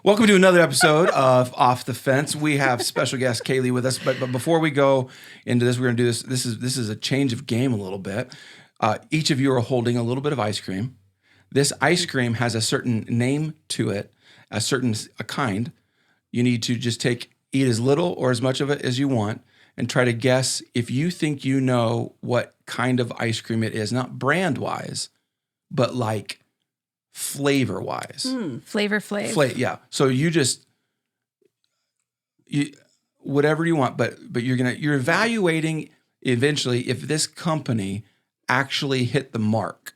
Welcome to another episode of Off the Fence. We have special guest Kayleigh with us, but before we go into this, we're going to do this. This is a change of game a little bit. Each of you are holding a little bit of ice cream. This ice cream has a certain name to it, a kind. You need to just eat as little or as much of it as you want, and try to guess if you think you know what kind of ice cream it is, not brand wise, but like flavor wise. Flavor Flav. Yeah. So you whatever you want, but you're evaluating eventually if this company actually hit the mark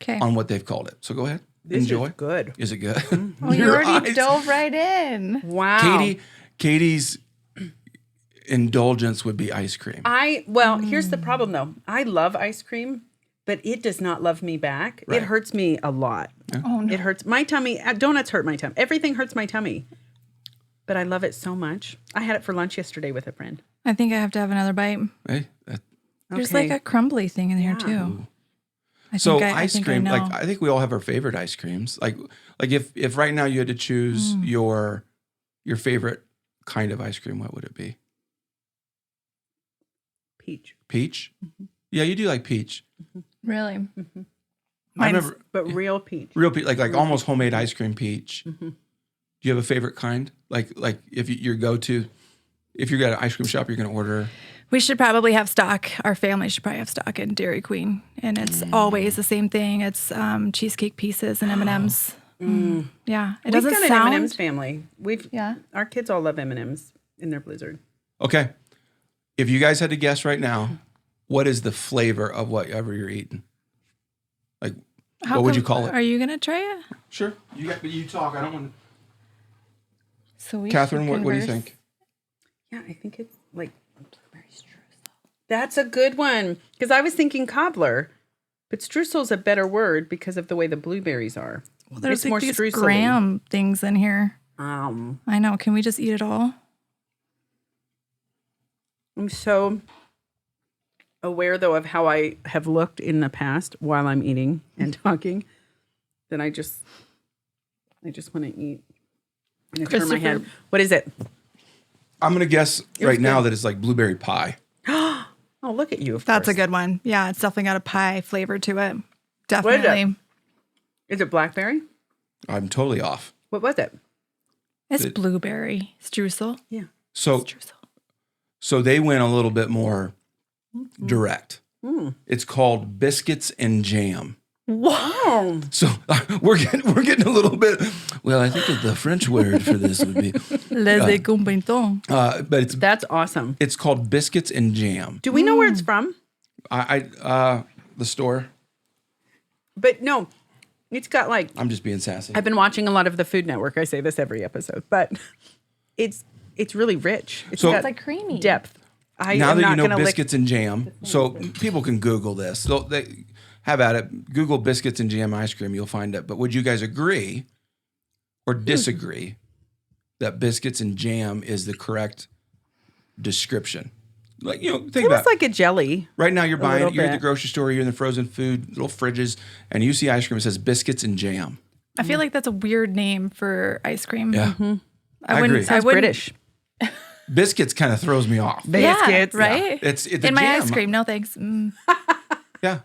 on what they've called it. So go ahead. Enjoy. Is good. Is it good? Oh, you already dove right in. Wow. Katie's indulgence would be ice cream. Here's the problem though. I love ice cream, but it does not love me back. Right. It hurts me a lot. Yeah. Oh, no. It hurts my tummy. Donuts hurt my tummy. Everything hurts my tummy. But I love it so much. I had it for lunch yesterday with a friend. I think I have to have another bite. Hey, There's like a crumbly thing in here too. ice cream. I think we all have our favorite ice creams. Like if right now you had to choose your favorite kind of ice cream, what would it be? Peach. Peach? Mm-hmm. Yeah, you do like peach. Mm-hmm. Really? Mm-hmm. I remember, real peach. Real peach, like almost homemade ice cream peach. Mm-hmm. Do you have a favorite kind? Like if your go-to, if you're at an ice cream shop, you're going to order. We should probably have stock. Our family should probably have stock in Dairy Queen, and it's always the same thing. It's cheesecake pieces and M&Ms. Yeah, it doesn't We've got sound. an M&Ms family. Our kids all love M&Ms in their Blizzard. Okay, if you guys had to guess right now, what is the flavor of whatever you're eating? Like, what would you call it? Are you gonna try it? Sure. You talk. I don't want to. So we Catherine, should what do you converse. think? Yeah, I think it's like blueberry streusel. That's a good one because I was thinking cobbler, but streusel's a better word because of the way the blueberries are. Well, there's it's more these streusel-y. graham things in here. Um, I know. Can we just eat it all? I'm so aware though of how I have looked in the past while I'm eating and talking that I just want to eat. I'm gonna turn my head. What is it? I'm going to guess right now that it's like blueberry pie. Oh, look at you. That's a good one. Yeah, it's definitely got a pie flavor to it. What Definitely. is it blackberry? I'm totally off. What was it? It's blueberry streusel. Yeah. So they went a little bit more direct. It's called biscuits and jam. Wow. So we're getting a little bit. Well, I think that the French word for this would be Les compagnons. but That's awesome. it's called biscuits and jam. Do we know where it's from? The store. But no, it's got like, I'm just being sassy. I've been watching a lot of the Food Network. I say this every episode, but it's really rich. It's So- got It's like creamy. depth. I Now am that not you know going to lick. biscuits and jam, so people can Google this. So they have at it. Google biscuits and jam ice cream. You'll find it. But would you guys agree or disagree that biscuits and jam is the correct description? Like, think It about was like a jelly. right now. You're little at the bit. grocery store. You're in the frozen food little fridges, and you see ice cream. It says biscuits and jam. I feel like that's a weird name for ice cream. Yeah, I wouldn't- agree. Sounds wouldn't- British. Biscuits kind of throws me off. Biscuits. Yeah, right? It's In my ice cream. No, thanks. Yeah.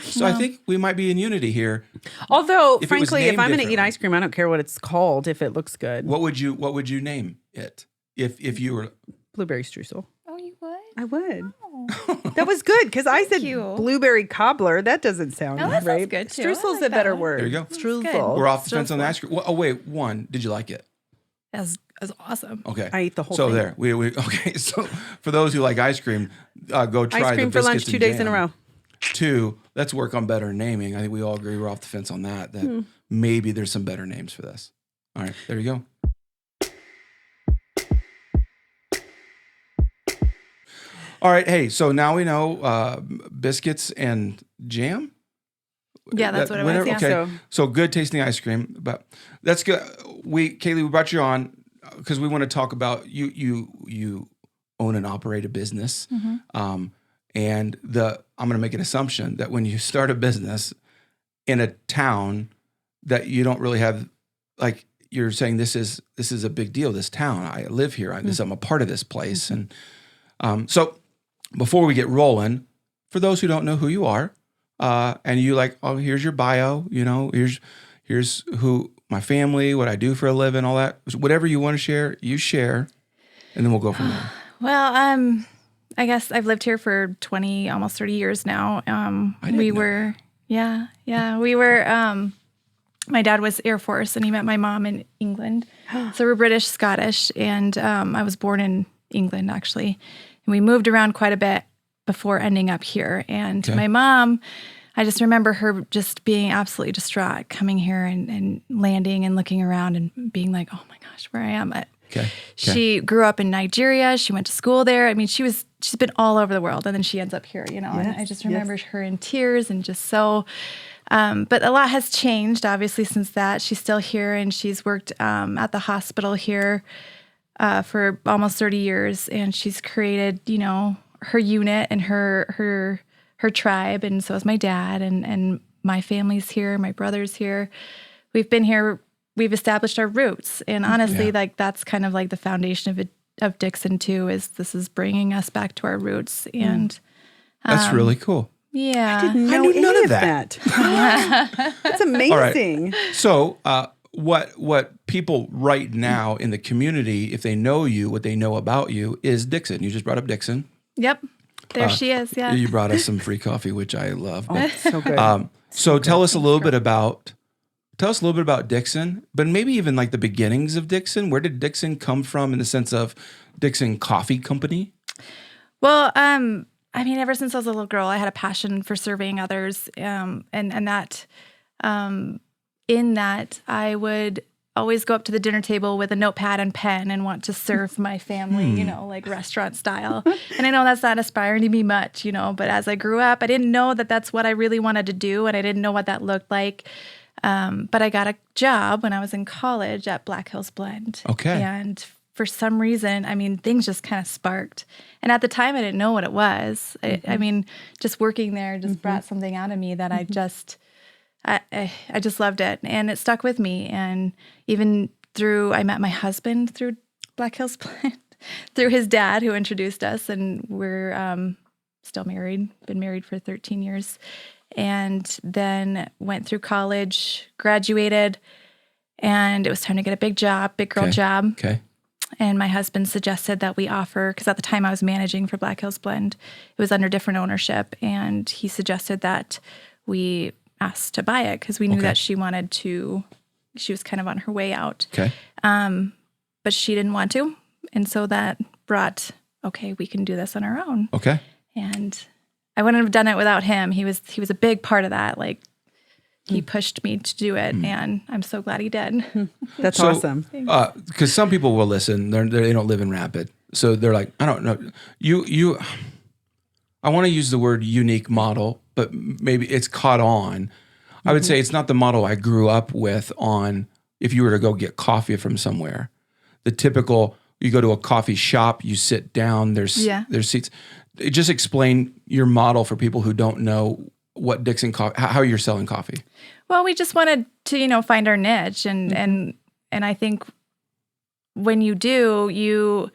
So I think we might be in unity here. Although, If it was frankly, if named I'm going to eat differently. ice cream, I don't care what it's called if it looks good. What would you name it if you were? Blueberry streusel. Oh, you would? I would. That was good because I said you. blueberry cobbler. That doesn't sound No, that sounds right. good, too. I Streusel's like a better that one. word. There you go. Streusel. We're off the fence on the ice cream. Well, oh wait, did you like it? That's awesome. Okay, I ate the whole so thing. there, we okay. So for those who like ice cream, go try Ice cream the for lunch biscuits 2 and days in a jam. row. 2, let's work on better naming. I think we all agree we're off the fence on that. That maybe there's some better names for this. All right, there you go. All right, hey, so now we know biscuits and jam. Yeah, that's what it was. Yeah. Okay, so good tasting ice cream, but that's good. Kayleigh, we brought you on because we want to talk about you own and operate a business, and I'm going to make an assumption that when you start a business in a town that you don't really have, like you're saying this is a big deal. This town, I live here. I'm a part of this place. And so before we get rolling, for those who don't know who you are, and you like, oh, here's your bio, here's who my family, what I do for a living, all that, whatever you want to share, you share, and then we'll go from there. Well, I guess I've lived here for 20, almost 30 years now. We were, my dad was Air Force and he met my mom in England. So we're British, Scottish, and I was born in England actually. And we moved around quite a bit before ending up here. And my mom, I just remember her just being absolutely distraught coming here and landing and looking around and being like, oh my gosh, where I am. She grew up in Nigeria. She went to school there. I mean, she's been all over the world, and then she ends up here, and I just remember her in tears and just so, but a lot has changed, obviously, since that. She's still here, and she's worked at the hospital here for almost 30 years, and she's created, her unit and her tribe, and so is my dad, and my family's here, my brother's here. We've been here. We've established our roots, and honestly, like that's kind of like the foundation of Dixon too. This is bringing us back to our roots, and that's really cool. Yeah, I didn't know any of that. That's amazing. All right. So, what people right now in the community, if they know you, what they know about you is Dixon. You just brought up Dixon. Yep, there she is. Yeah, you brought us some free coffee, which I love. Oh, that's so good. So tell us a little bit about. Tell us a little bit about Dixon, but maybe even like the beginnings of Dixon. Where did Dixon come from in the sense of Dixon Coffee Company? Well, I mean, ever since I was a little girl, I had a passion for serving others, and that, in that, I would always go up to the dinner table with a notepad and pen and want to serve my family, like restaurant style. And I know that's not aspiring to be much, but as I grew up, I didn't know that that's what I really wanted to do, and I didn't know what that looked like. But I got a job when I was in college at Black Hills Blend. Okay. And for some reason, I mean, things just kind of sparked. And at the time, I didn't know what it was. I mean, just working there just brought something out of me that I just loved it. And it stuck with me. And even I met my husband through Black Hills Blend, through his dad who introduced us. And we're still married, been married for 13 years. And then went through college, graduated, and it was time to get a big girl job. Okay. And my husband suggested that we offer, because at the time I was managing for Black Hills Blend, it was under different ownership, and he suggested that we asked to buy it because we knew that she was kind of on her way out. Okay. But she didn't want to, and so that brought, we can do this on our own. Okay. And I wouldn't have done it without him. He was a big part of that. Like he pushed me to do it, and I'm so glad he did. That's awesome. Because some people will listen. They don't live in Rapid, so they're like, I don't know. I want to use the word unique model, but maybe it's caught on. I would say it's not the model I grew up with. On if you were to go get coffee from somewhere, the typical you go to a coffee shop, you sit down. There's seats. Just explain your model for people who don't know what Dixon Coffee, how you're selling coffee. Well, we just wanted to, find our niche, and I think when you do, you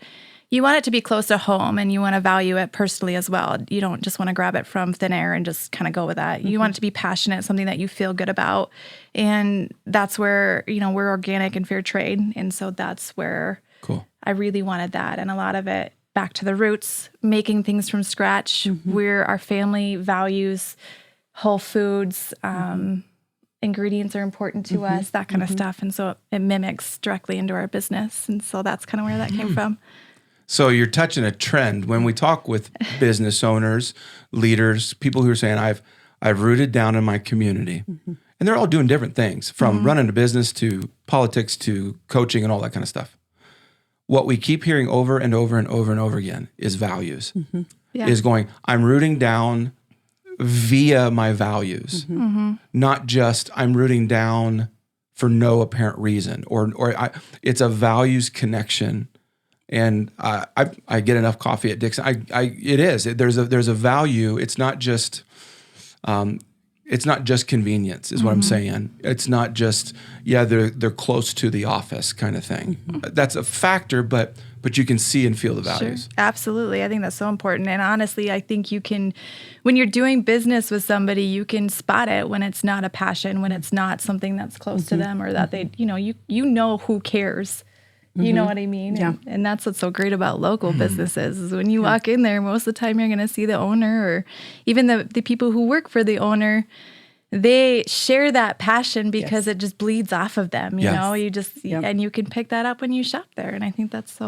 want it to be close to home, and you want to value it personally as well. You don't just want to grab it from thin air and just kind of go with that. You want it to be passionate, something that you feel good about, and that's where we're organic and fair trade, and so that's where I really wanted that, and a lot of it. Back to the roots, making things from scratch. Our family values whole foods. Ingredients are important to us, that kind of stuff. And so it mimics directly into our business. And so that's kind of where that came from. So you're touching a trend. When we talk with business owners, leaders, people who are saying, I've rooted down in my community. And they're all doing different things, from running a business to politics to coaching and all that kind of stuff. What we keep hearing over and over and over and over again is values. Is going, I'm rooting down via my values, not just I'm rooting down for no apparent reason, it's a values connection. And I get enough coffee at Dixon. There's a value. It's not just it's not just convenience, is what I'm saying. It's not just, they're close to the office kind of thing. That's a factor, but you can see and feel the values. Sure. Absolutely. I think that's so important. And honestly, I think you can, when you're doing business with somebody, you can spot it when it's not a passion, when it's not something that's close to them, or that they, you know who cares. You know what I mean? Yeah. And that's what's so great about local businesses is when you walk in there, most of the time you're going to see the owner or even the people who work for the owner. They share that passion because it just bleeds off of them. You know, you just, and you can pick that up when you shop there. And I think that's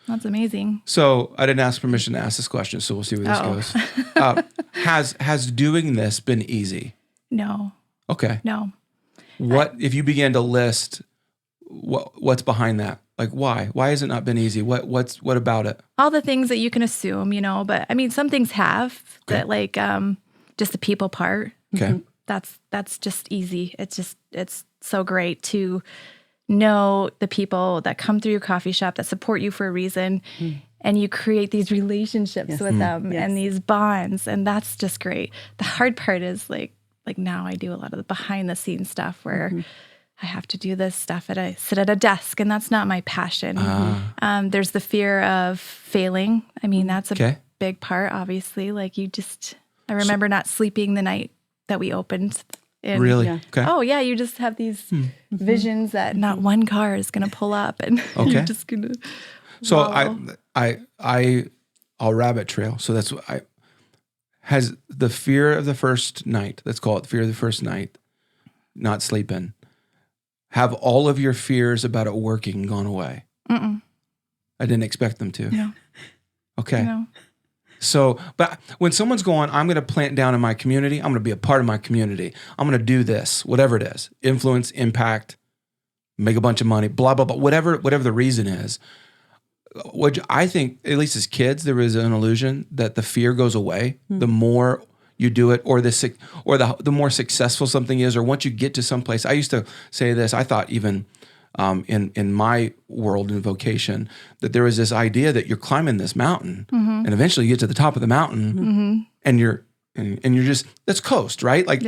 that's amazing. So I didn't ask permission to ask this question, so we'll see where this goes. Has doing this been easy? No. Okay. No. What, if you began to list, what's behind that? Like, why? Why has it not been easy? What about it? All the things that you can assume, but I mean, some things have that, like just the people part. Okay. That's just easy. It's so great to know the people that come through your coffee shop that support you for a reason, and you create these relationships with them and these bonds, and that's just great. The hard part is like now I do a lot of the behind the scenes stuff where I have to do this stuff I sit at a desk, and that's not my passion. There's the fear of failing. I mean, that's a big part, obviously. Like I remember not sleeping the night that we opened. And, really? Yeah. Okay. Oh yeah, you just have these visions that not one car is going to pull up, and you're just going to. So wallow. I'll rabbit trail. So that's what has the fear of the first night. Let's call it the fear of the first night. Not sleeping. Have all of your fears about it working gone away? I didn't expect them to. No. Okay. No. So, but when someone's going, I'm going to plant down in my community, I'm going to be a part of my community, I'm going to do this, whatever it is, influence, impact, make a bunch of money, blah, blah, blah, whatever the reason is, I think, at least as kids, there is an illusion that the fear goes away the more you do it, or the more successful something is, or once you get to some place. I used to say this, I thought even in my world and vocation, that there was this idea that you're climbing this mountain and eventually you get to the top of the mountain and you're just, that's coast, right? Like,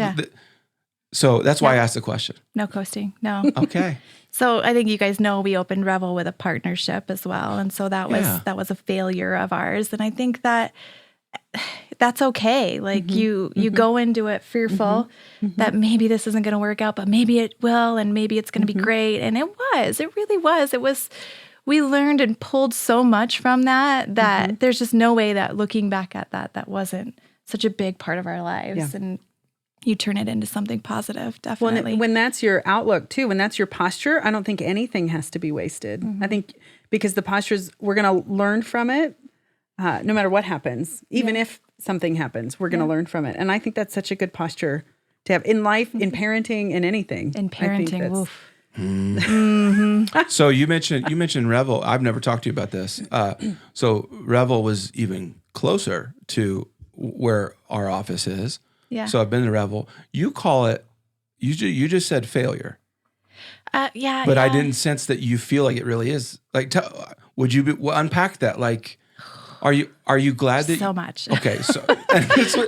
so that's why I asked the question. No coasting. No. Okay. So I think you guys know we opened Revel with a partnership as well. And so that was a failure of ours. And I think that's okay. Like you go into it fearful that maybe this isn't going to work out, but maybe it will, and maybe it's going to be great. And it really was. We learned and pulled so much from that there's just no way that looking back at that wasn't such a big part of our lives. Yeah. And you turn it into something positive, definitely. Well, when that's your outlook too, when that's your posture, I don't think anything has to be wasted. I think because the postures, we're going to learn from it. No matter what happens, even if something happens, we're going to learn from it. And I think that's such a good posture to have in life, in parenting, in anything. In parenting, woof. So you mentioned Revel. I've never talked to you about this. So Revel was even closer to where our office is. Yeah. So I've been to Revel. You call it, you just said failure. Yeah. But I didn't sense that you feel like it really is. Like, would you unpack that? Like, are you glad that so much? Okay, so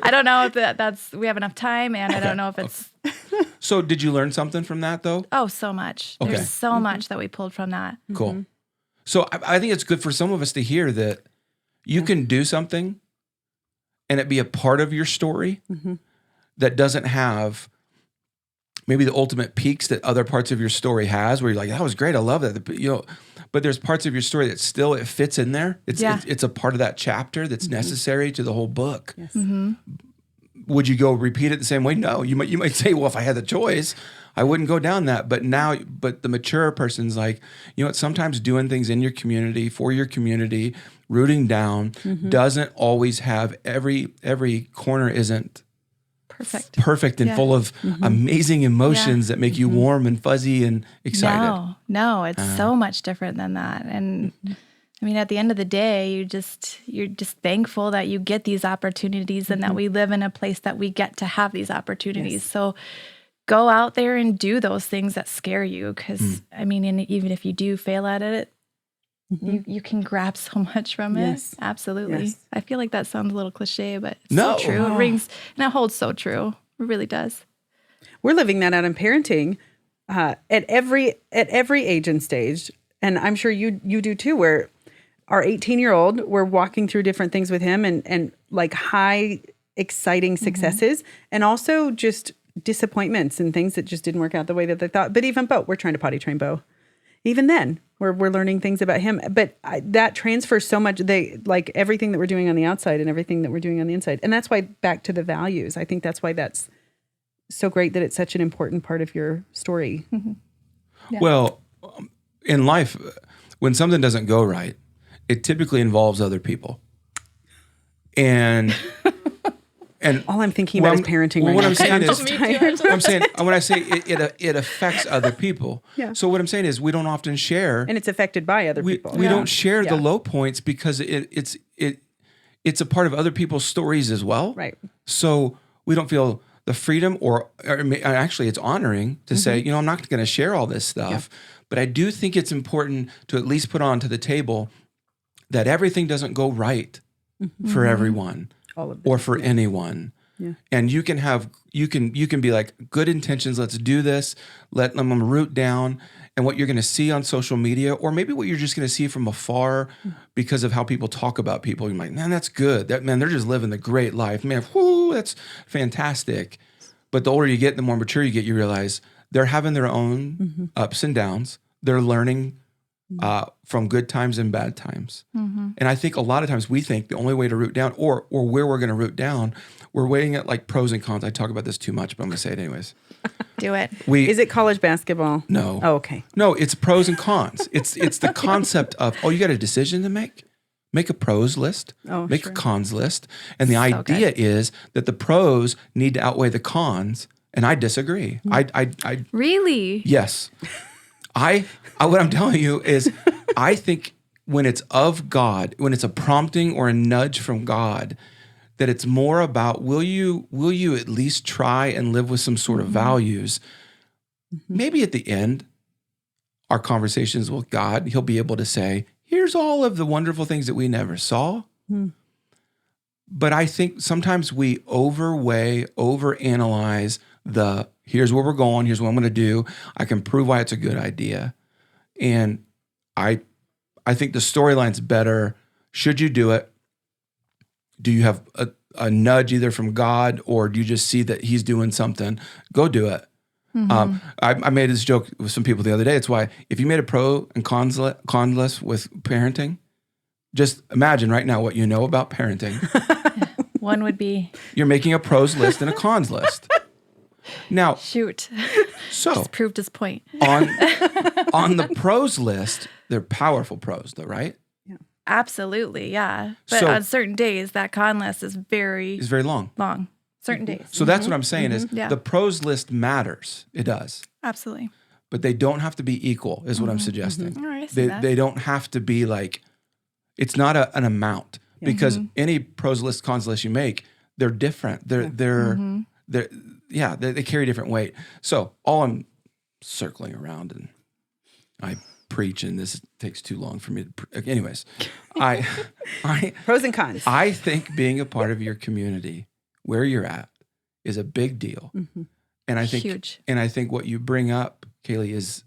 I don't know if we have enough time, and I don't know if it's. So did you learn something from that though? Oh, so much. Okay. There's so much that we pulled from that. Cool. So I think it's good for some of us to hear that you can do something, and it be a part of your story that doesn't have maybe the ultimate peaks that other parts of your story has, where you're like, that was great, I love that. But there's parts of your story that still it fits in there. It's a part of that chapter that's necessary to the whole book. Yes. Would you go repeat it the same way? No. You might say, well, if I had the choice, I wouldn't go down that. But the mature person's like, what? Sometimes doing things in your community, for your community, rooting down, doesn't always have every corner isn't perfect and full of amazing emotions that make you warm and fuzzy and excited. No, it's so much different than that. And I mean, at the end of the day, you're just thankful that you get these opportunities and that we live in a place that we get to have these opportunities. Yes. So go out there and do those things that scare you. Because I mean, and even if you do fail at it, you can grab so much from it. Absolutely. Yes. I feel like that sounds a little cliche, but it's so true. It rings and it holds so true. It really does. We're living that out in parenting at every age and stage. And I'm sure you do too, where our 18-year-old, we're walking through different things with him and like high, exciting successes and also just disappointments and things that just didn't work out the way that they thought. But even Bo, we're trying to potty train Bo. Even then, we're learning things about him. But that transfers so much. They like everything that we're doing on the outside and everything that we're doing on the inside. And that's why back to the values. I think that's why that's so great that it's such an important part of your story. Yeah. Well, in life, when something doesn't go right, it typically involves other people. And all I'm thinking about is parenting right what now. I'm saying is, Me too. I'm saying when I say it affects other people. Yeah. So what I'm saying is we don't often share, And it's affected by other people. we don't share the Yeah. low points because it's a part of other people's stories as well. Right. So we don't feel the freedom or actually it's honoring to say, I'm not going to share all this stuff, but I do think it's important to at least put onto the table that everything doesn't go right for everyone All of them. or for anyone. Yeah. And you can be like, good intentions, let's do this, let them root down. And what you're going to see on social media, or maybe what you're just going to see from afar because of how people talk about people, you're like, man, that's good. They're just living the great life. Man, whoo, that's fantastic. But the older you get, the more mature you get, you realize they're having their own ups and downs. They're learning from good times and bad times. And I think a lot of times we think the only way to root down or where we're going to root down, we're weighing at like pros and cons. I talk about this too much, but I'm going to say it anyways. Do it. Is it college basketball? No. Oh, okay. No, it's pros and cons. It's the concept of, you got a decision to make? Make a pros list, make sure. a cons list. And the idea is that the pros need to outweigh the cons. And I disagree. I Really? yes. I what I'm telling you is I think when it's of God, when it's a prompting or a nudge from God, that it's more about will you at least try and live with some sort of values? Maybe at the end, our conversations with God, he'll be able to say, here's all of the wonderful things that we never saw. But I think sometimes we overanalyze here's where we're going, here's what I'm going to do. I can prove why it's a good idea. And I think the storyline's better. Should you do it? Do you have a nudge either from God or do you just see that he's doing something? Go do it. I made this joke with some people the other day. It's why if you made a pro and con list with parenting, just imagine right now what you know about parenting. One would be You're making a pros list and a cons list. Now, shoot. so Just proved his point. on the pros list, they're powerful pros though, right? Absolutely, yeah. But So- on certain days, that con list is very It's very long. long. Certain days. So that's what I'm saying is Yeah. the pros list matters. It does. Absolutely. But they don't have to be equal is what I'm suggesting. All right, I see that. They don't have to be like, it's not an amount because any pros list, cons list you make, they're different. They carry different weight. So all I'm circling around and I preach and this takes too long for me to, anyways, I Pros and cons. I think being a part of your community where you're at is a big deal. And I think Huge. And I think what you bring up, Kayleigh,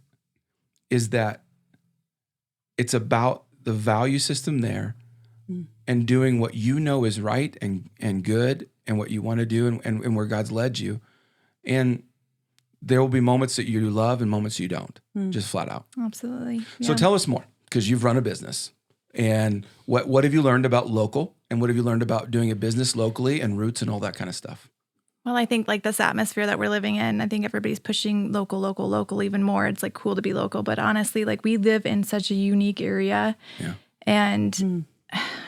is that it's about the value system there and doing what you know is right and good and what you want to do and where God's led you. And there will be moments that you love and moments you don't, just flat out. Absolutely. So tell us more, because you've run a business. And what have you learned about local? And what have you learned about doing a business locally and roots and all that kind of stuff? Well, I think like this atmosphere that we're living in, I think everybody's pushing local even more. It's like cool to be local. But honestly, like we live in such a unique area. Yeah. And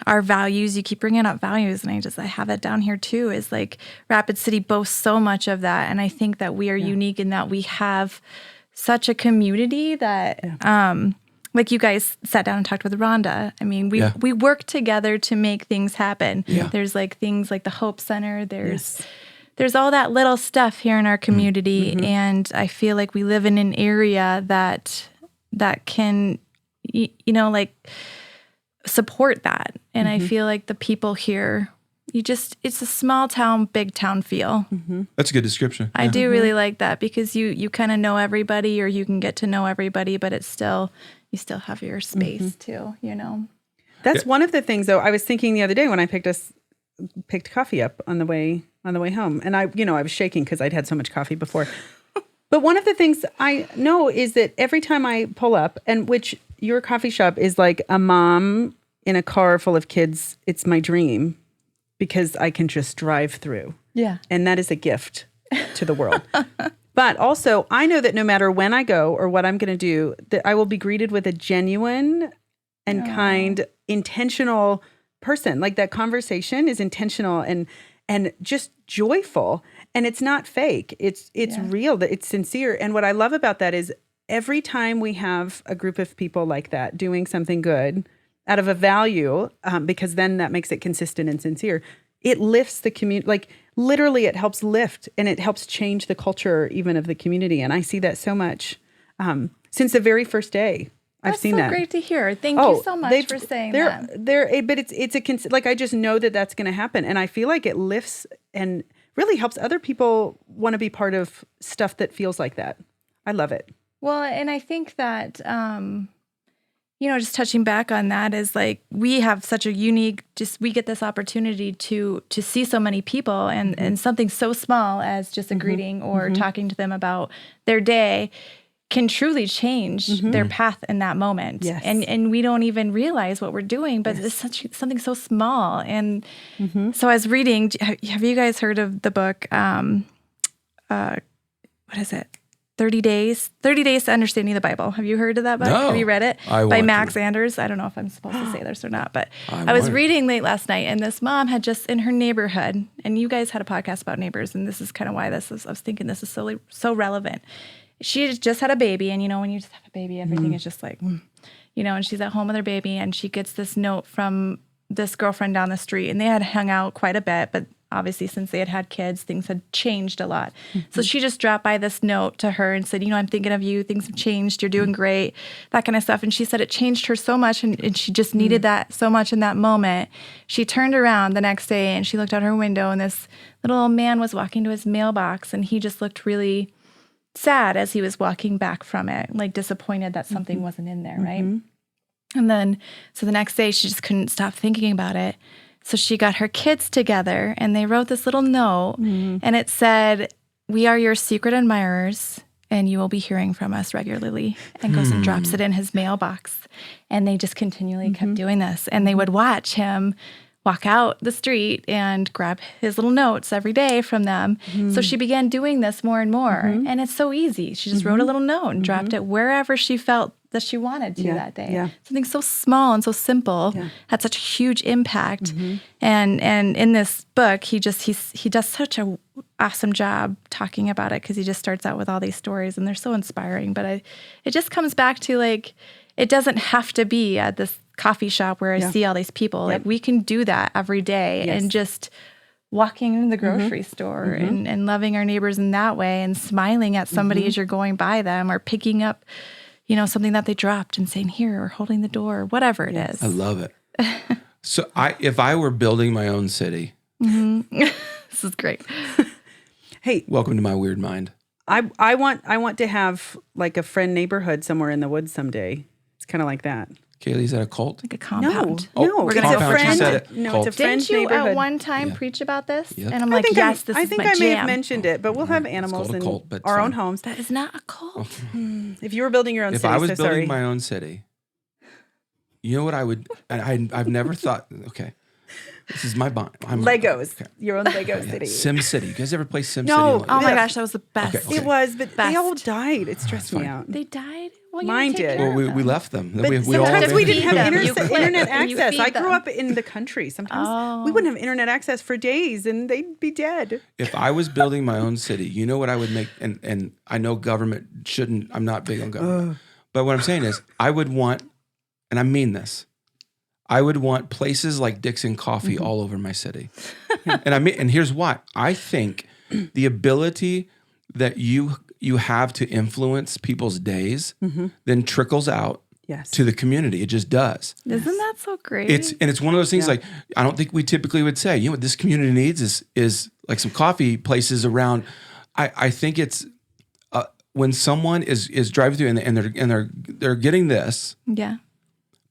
our values, you keep bringing up values, and I have it down here too, is like Rapid City boasts so much of that. And I think that we are unique in that we have such a community that, like you guys sat down and talked with Rhonda. I mean, we work together to make things happen. Yeah. There's like things like the Hope Center. There's all that little stuff here in our community. And I feel like we live in an area that can, like support that. And I feel like the people here it's a small town, big town feel. That's a good description. I do really like that because you kind of know everybody, or you can get to know everybody, but you still have your space too, That's one of the things, though. I was thinking the other day when I picked coffee up on the way home, and I was shaking because I'd had so much coffee before. But one of the things I know is that every time I pull up, and which your coffee shop is like a mom in a car full of kids, it's my dream because I can just drive through. Yeah. And that is a gift to the world. But also, I know that no matter when I go or what I'm going to do, that I will be greeted with a genuine and kind, intentional person. Like that conversation is intentional and just joyful. And it's not fake. It's real. It's sincere. And what I love about that is every time we have a group of people like that doing something good out of a value, because then that makes it consistent and sincere, it lifts the community. Like literally it helps lift and it helps change the culture even of the community. And I see that so much since the very first day. I've seen that. That's so great to hear. Thank you so much for saying that. But it's like I just know that that's going to happen, and I feel like it lifts and really helps other people want to be part of stuff that feels like that. I love it. Well, and I think that just touching back on that is like we have such a unique. We get this opportunity to see so many people, and something so small as just a greeting or talking to them about their day can truly change their path in that moment. Yes. And we don't even realize what we're doing, but it's something so small. And so I was reading, have you guys heard of the book, what is it? 30 Days to Understanding the Bible. Have you heard of that book? No, Have you read it? I By want Max to. Anders. I don't know if I'm supposed to say this or not, but I was reading late last night, and this mom had just in her neighborhood, and you guys had a podcast about neighbors, and this is kind of why I was thinking this is so relevant. She had just had a baby, and when you just have a baby, everything is just like, and she's at home with her baby, and she gets this note from this girlfriend down the street, and they had hung out quite a bit, but obviously since they had kids, things had changed a lot. So she just dropped by this note to her and said, I'm thinking of you, things have changed, you're doing great, that kind of stuff. And she said it changed her so much, and she just needed that so much in that moment. She turned around the next day, and she looked out her window, and this little old man was walking to his mailbox, and he just looked really sad as he was walking back from it, like disappointed that something wasn't in there, right? And then, so the next day she just couldn't stop thinking about it. So she got her kids together and they wrote this little note and it said, "We are your secret admirers and you will be hearing from us regularly," and goes and drops it in his mailbox. And they just continually kept doing this. And they would watch him walk out the street and grab his little notes every day from them. So she began doing this more and more. And it's so easy. She just wrote a little note and dropped it wherever she felt that she wanted to that day. Yeah. Something so small and so simple had such a huge impact. And in this book, he does such a awesome job talking about it because he just starts out with all these stories and they're so inspiring. But it just comes back to like, it doesn't have to be at this coffee shop where I see all these people. Like we can do that every day and just walking in the grocery store and loving our neighbors in that way and smiling at somebody as you're going by them or picking up, something that they dropped and saying here or holding the door or whatever it is. I love it. So if I were building my own city. This is great. Hey, welcome to my weird mind. I want to have like a friend neighborhood somewhere in the woods someday. It's kind of like that. Kayleigh, is that a cult? Like a compound. No, we're it's gonna a go friend. Cult. No, it's a friend Didn't you neighborhood. at one time preach about this? Yep. And I'm like, yes, this I is think my I may jam. have mentioned it, but we'll have animals called a in cult, but our fine. own homes. That is not a cult. If you were building your own If city, I was so building sorry. my own city, you know what I would, and I've never thought, okay, this is my bond. Legos, your own Lego Yeah, city. Sim City. You guys ever play Sim No. City? Oh my Yeah. gosh, that was the best. Okay. It was, but they all Best. died. It stressed me fine. out. They died? Well, Mine you take did. care Well, of we them. left them. But we all sometimes we didn't have feed them. You click internet and you access. feed I grew them. up in the country. Sometimes Oh. we wouldn't have internet access for days and they'd be dead. If I was building my own city, you know what I would make, and I know government shouldn't, I'm not big on government, but what I'm saying is I would want, and I mean this, I would want places like Dixon Coffee all over my city. And here's why. I think the ability that you have to influence people's days then trickles out to the community. It just does. Isn't that so great? It's one of those things like I don't think we typically would say, what this community needs is like some coffee places around. I think it's when someone is driving through and they're getting this. Yeah.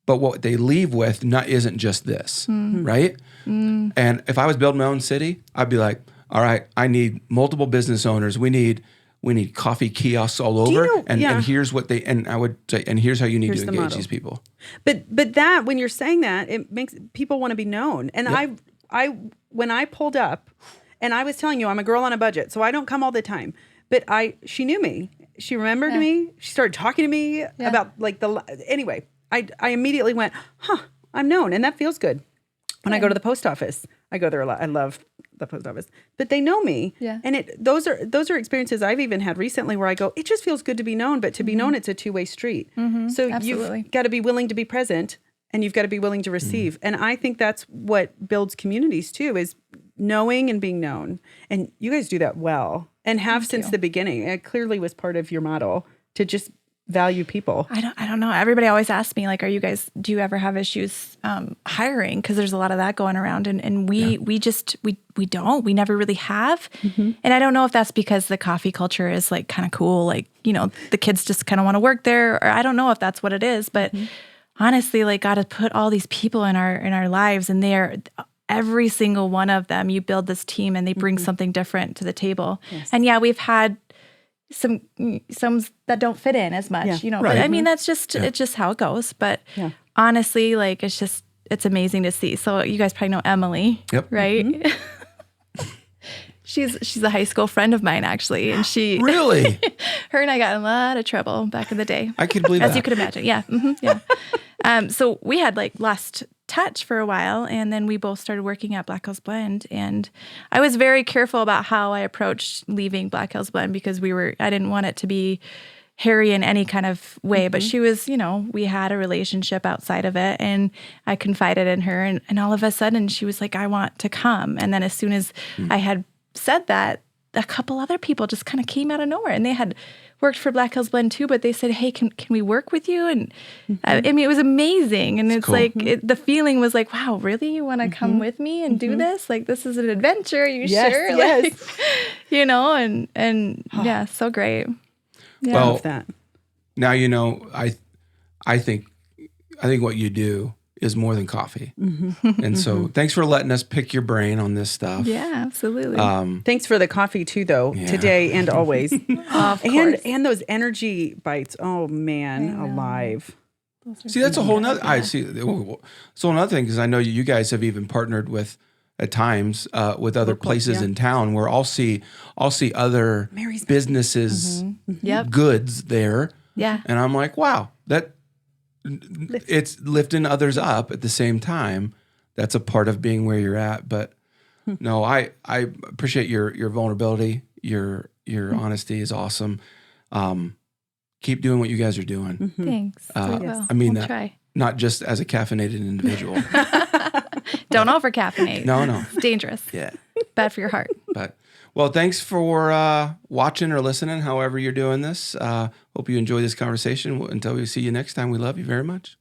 But what they leave with isn't just this, right? And if I was building my own city, I'd be like, all right, I need multiple business owners. We need coffee kiosks all over, and here's what I would say, and here's how you need to engage these people. But that when you're saying that, it makes people want to be known. And I when I pulled up, and I was telling you I'm a girl on a budget, so I don't come all the time. But she knew me. She remembered me. She started talking to me about anyway. I immediately went, I'm known, and that feels good. When I go to the post office, I go there a lot. I love the post office, but they know me. Yeah. And those are experiences I've even had recently where I go, it just feels good to be known, but to be known, it's a two-way street. So Absolutely. you've got to be willing to be present, and you've got to be willing to receive. And I think that's what builds communities too, is knowing and being known. And you guys do that well and have since the beginning. It clearly was part of your model to just value people. I don't know. Everybody always asks me, like, do you ever have issues hiring? Because there's a lot of that going around. And we don't. We never really have. And I don't know if that's because the coffee culture is like kind of cool. Like, the kids just kind of want to work there. Or I don't know if that's what it is. But honestly, like, God has put all these people in our lives, and every single one of them, you build this team and they bring something different to the table. Yes. And we've had some that don't fit in as much, Right. But I mean, that's just, it's just how it goes. But honestly, like, it's amazing to see. So you guys probably know Emily, right? She's a high school friend of mine, actually. And she Really? her and I got in a lot of trouble back in the day. I can believe as that. you could imagine. Yeah. Yeah. So we had like lost touch for a while, and then we both started working at Black Hills Blend, and I was very careful about how I approached leaving Black Hills Blend because I didn't want it to be hairy in any kind of way, but she was, we had a relationship outside of it, and I confided in her, and all of a sudden she was like, I want to come. And then as soon as I had said that, a couple other people just kind of came out of nowhere, and they had worked for Black Hills Blend too, but they said, hey, can we work with you? And I mean, it was amazing. And it's cool. Like, the feeling was like, wow, really? You want to come with me and do this? Like, this is an adventure. Are you sure? Yes. Like, and yeah, so great. Yeah. Well, I love that. Now, I think what you do is more than coffee. And so thanks for letting us pick your brain on this stuff. Yeah, absolutely. Thanks for the coffee too, though, today and always. Of course. And those energy bites. Oh man, alive. See, that's a whole nother, I see. So another thing, because I know you guys have even partnered with, at times, with other places in town where I'll see other businesses, goods there. Yeah. And I'm like, wow, it's lifting others up at the same time. That's a part of being where you're at. But no, I appreciate your vulnerability. Your honesty is awesome. Keep doing what you guys are doing. Thanks. I mean that try. Not just as a caffeinated individual. Don't over caffeinate. No. It's dangerous. Yeah. Bad for your heart. But well, thanks for watching or listening, however you're doing this. Hope you enjoy this conversation. Until we see you next time, we love you very much.